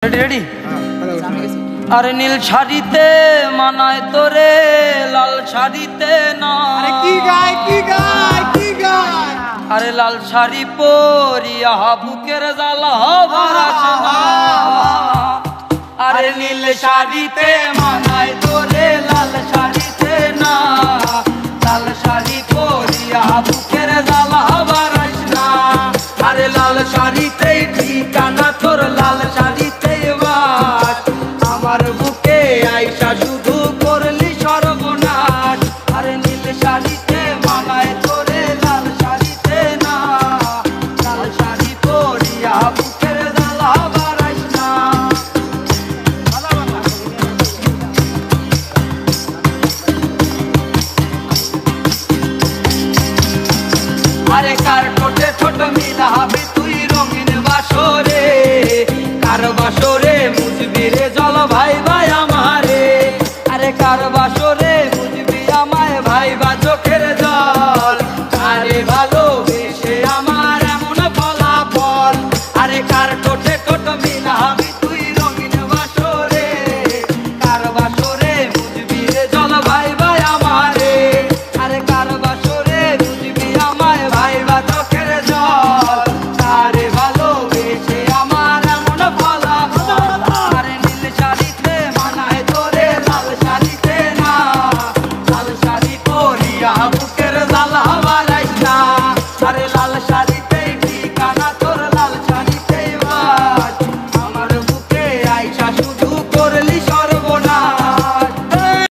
Ready ready. আরে নীল শাড়িতে মানায় তোরে, লাল শাড়িতে না। আরে কি গায় কি গায় কি গায়? আরে লাল শাড়ি পরিয়া বুকের জ্বালা ভরাছে না। আরে নীল শাড়িতে মানায় তোরে, লাল শাড়িতে না। লাল শাড়ি পরিয়া বুকের জ্বালা ভরাস না। আরে লাল শাড়িতে ঠিকানা তোর, লাল শাড়িতে বাস। আমার বুকে আইসা শুধু করলি সর্বনাশ। আরে নীল শাড়িতে মানায় তোরে, লাল শাড়িতে না। লাল শাড়ি পরিয়া বুকের জ্বালা বাড়াইস না। আরে কার ঠোঁটে ছোট মিলাবি তুই রঙিন বাসরে, কার বাসরে বুঝবি রে জল ভাই ভাই আমারে। আরে কার বাসরে বুঝবি আমায় ভাই বা চোখের জল। আরে ভালোবেসে আমার এমন ফলাফল। আরে কার ঠোঁটে ছোট মিলাবি তুই রঙিন বাসরে, কার বাসরে বুঝবি রে জল ভাই ভাই আমারে। আরে কার বাসরে বুঝবি আমায় ভাই বা চোখের জল। আরে ভালোবেসে আমার এমন ফলাফল। আরে নীল শাড়িতে মানায় তোরে, লাল শাড়িতে না। লাল শাড়ি পরিয়া